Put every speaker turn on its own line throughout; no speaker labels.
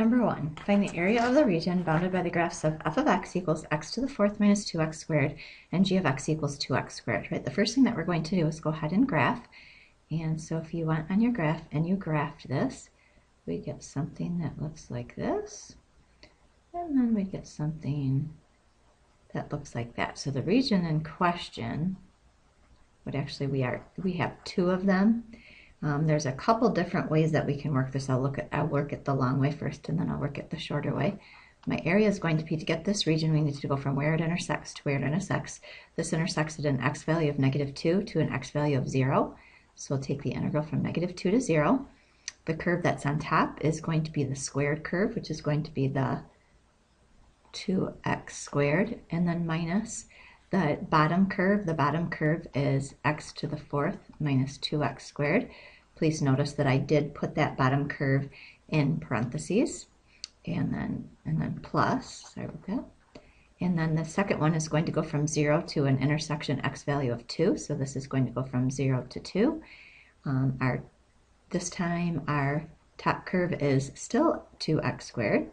Number 1, find the area of the region bounded by the graphs of f of x equals x to the fourth minus 2x squared and g of x equals 2x squared, right? The first thing that we're going to do is go ahead and graph. And so if you went on your graph and you graphed this, we get something that looks like this. And then we get something that looks like that. So the region in question, but actually we have two of them. There's a couple different ways that we can work this. I'll work it the long way first, and then I'll work it the shorter way. My area is going to be, to get this region, we need to go from where it intersects to where it intersects. This intersects at an x value of -2 to an x value of 0. So we'll take the integral from -2 to 0. The curve that's on top is going to be the squared curve, which is going to be the 2x squared, and then minus the bottom curve. The bottom curve is x to the fourth minus 2x squared. Please notice that I did put that bottom curve in parentheses, and then plus, sorry about that. And then the second one is going to go from 0 to an intersection x value of 2. So this is going to go from 0 to 2. This time our top curve is still 2x squared,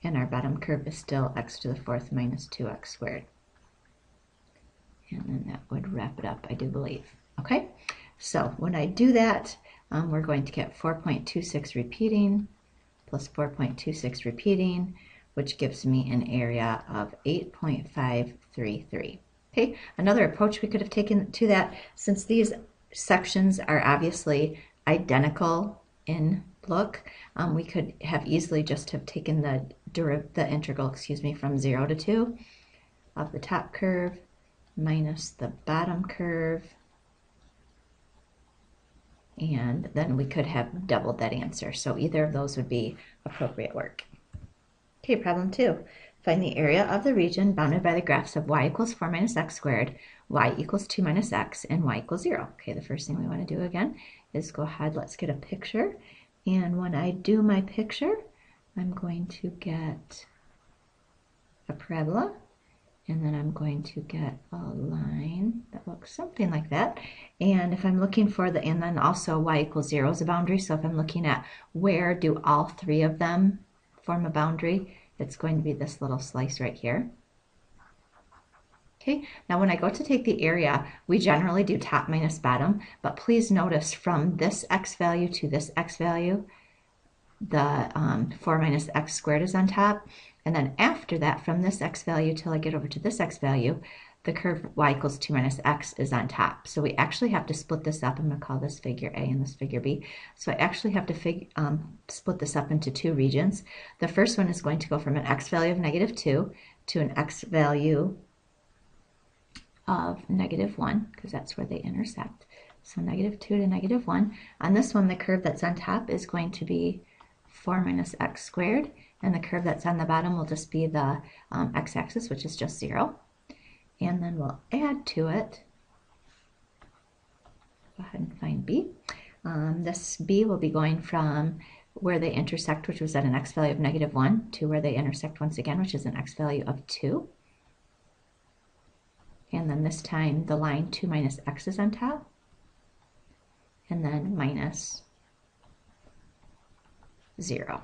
and our bottom curve is still x to the fourth minus 2x squared. And then that would wrap it up, I do believe. Okay, so when I do that, we're going to get 4.26 repeating plus 4.26 repeating, which gives me an area of 8.533. Okay, another approach we could have taken to that, since these sections are obviously identical in look, we could have easily just have taken the integral, from 0 to 2 of the top curve minus the bottom curve, and then we could have doubled that answer. So either of those would be appropriate work. Okay, problem 2. Find the area of the region bounded by the graphs of y equals 4 minus x squared, y equals 2 minus x, and y equals 0. Okay, the first thing we want to do again is go ahead, let's get a picture. And when I do my picture, I'm going to get a parabola, and then I'm going to get a line that looks something like that. And if I'm looking for and then also y equals 0 is a boundary. So if I'm looking at where do all three of them form a boundary, it's going to be this little slice right here. Okay, now when I go to take the area, we generally do top minus bottom, but please notice from this x value to this x value, the 4 minus x squared is on top. And then after that, from this x value till I get over to this x value, the curve y equals 2 minus x is on top. So we actually have to split this up. I'm going to call this figure A and this figure B. So I actually have to split this up into two regions. The first one is going to go from an x value of -2 to an x value of -1, because that's where they intersect. So -2 to -1. On this one, the curve that's on top is going to be 4 minus x squared, and the curve that's on the bottom will just be the x-axis, which is just 0. And then we'll add to it, go ahead and find B. This B will be going from where they intersect, which was at an x value of -1, to where they intersect once again, which is an x value of 2. And then this time the line 2 minus x is on top, and then minus 0.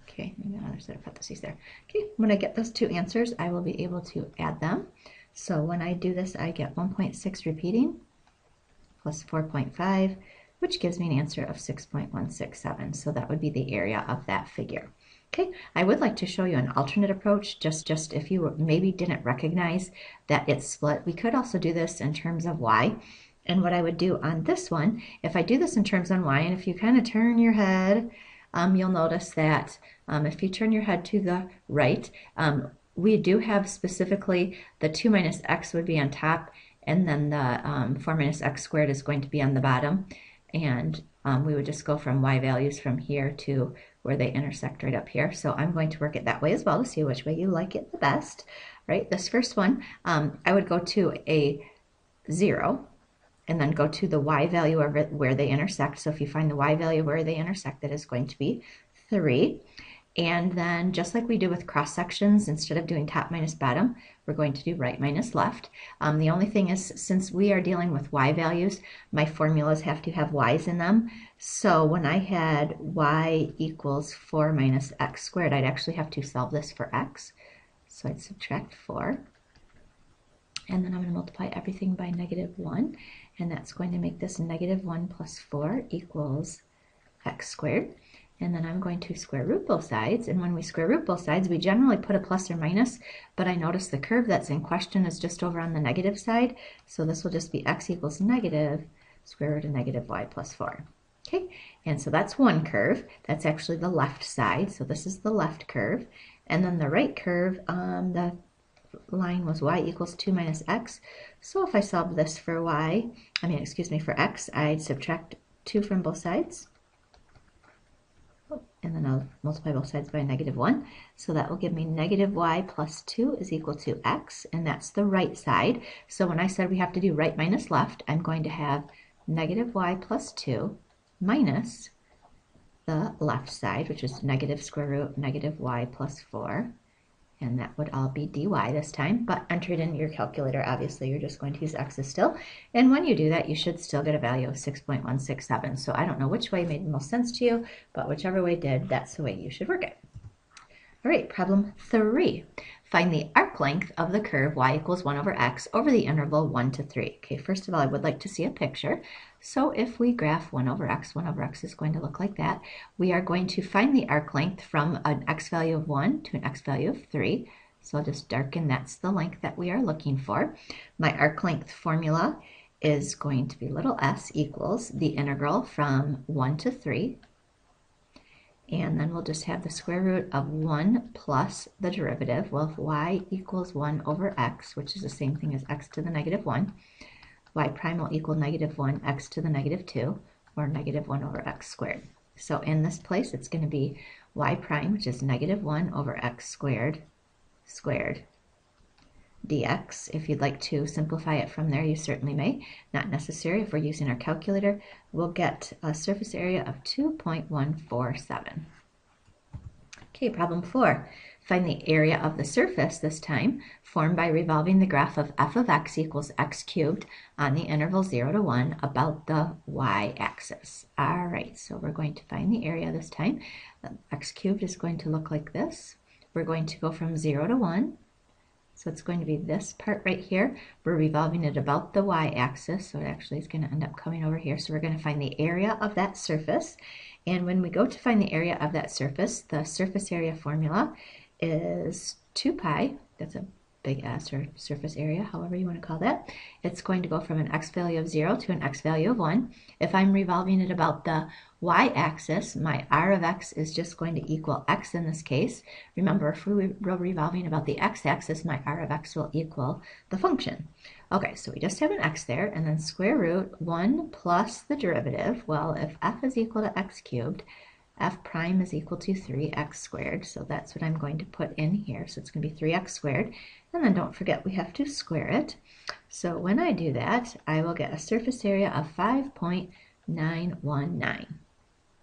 Okay, maybe another set of parentheses there. Okay, when I get those two answers, I will be able to add them. So when I do this, I get 1.6 repeating plus 4.5, which gives me an answer of 6.167. So that would be the area of that figure. Okay, I would like to show you an alternate approach, just if you maybe didn't recognize that it's split. We could also do this in terms of y. And what I would do on this one, if I do this in terms on y, and if you kind of turn your head, you'll notice that if you turn your head to the right, we do have specifically the 2 minus x would be on top, and then the 4 minus x squared is going to be on the bottom. And we would just go from y values from here to where they intersect right up here. So I'm going to work it that way as well to see which way you like it the best. Right, this first one, I would go to a 0, and then go to the y value of where they intersect. So if you find the y value where they intersect, that is going to be 3. And then just like we do with cross sections, instead of doing top minus bottom, we're going to do right minus left. The only thing is, since we are dealing with y values, my formulas have to have y's in them. So when I had y equals 4 minus x squared, I'd actually have to solve this for x. So I'd subtract 4. And then I'm going to multiply everything by -1. And that's going to make this -1 plus 4 equals x squared. And then I'm going to square root both sides. And when we square root both sides, we generally put a plus or minus, but I notice the curve that's in question is just over on the negative side. So this will just be x equals negative square root of -y plus 4. Okay, and so that's one curve. That's actually the left side. So this is the left curve. And then the right curve, the line was y equals 2 minus x. So if I solve this for for x, I'd subtract 2 from both sides. And then I'll multiply both sides by -1. So that will give me -y plus 2 is equal to x, and that's the right side. So when I said we have to do right minus left, I'm going to have -y plus 2 minus the left side, which is negative square root -y plus 4. And that would all be dy this time, but enter it in your calculator. Obviously, you're just going to use x's still. And when you do that, you should still get a value of 6.167. So I don't know which way made the most sense to you, but whichever way did, that's the way you should work it. All right, problem 3. Find the arc length of the curve y equals 1 over x over the interval 1 to 3. Okay, first of all, I would like to see a picture. So if we graph 1 over x is going to look like that. We are going to find the arc length from an x value of 1 to an x value of 3. So I'll just darken, that's the length that we are looking for. My arc length formula is going to be little s equals the integral from 1 to 3. And then we'll just have the square root of 1 plus the derivative. Well, if y equals 1 over x, which is the same thing as x to the -1, y prime will equal -1 x to the -2, or -1 over x squared. So in this place, it's going to be y prime, which is -1 over x squared, dx. If you'd like to simplify it from there, you certainly may. Not necessary. If we're using our calculator, we'll get a surface area of 2.147. Okay, problem 4. Find the area of the surface, this time, formed by revolving the graph of f of x equals x cubed on the interval 0 to 1 about the y-axis. All right, so we're going to find the area this time. X cubed is going to look like this. We're going to go from 0 to 1. So it's going to be this part right here. We're revolving it about the y-axis, so it actually is going to end up coming over here. So we're going to find the area of that surface. And when we go to find the area of that surface, the surface area formula is 2 pi. That's a big S, or surface area, however you want to call that. It's going to go from an x value of 0 to an x value of 1. If I'm revolving it about the y-axis, my r of x is just going to equal x in this case. Remember, if we're revolving about the x-axis, my r of x will equal the function. Okay, so we just have an x there, and then square root 1 plus the derivative. Well, if f is equal to x cubed, f prime is equal to 3x squared, so that's what I'm going to put in here. So it's going to be 3x squared, and then don't forget we have to square it. So when I do that, I will get a surface area of 5.919.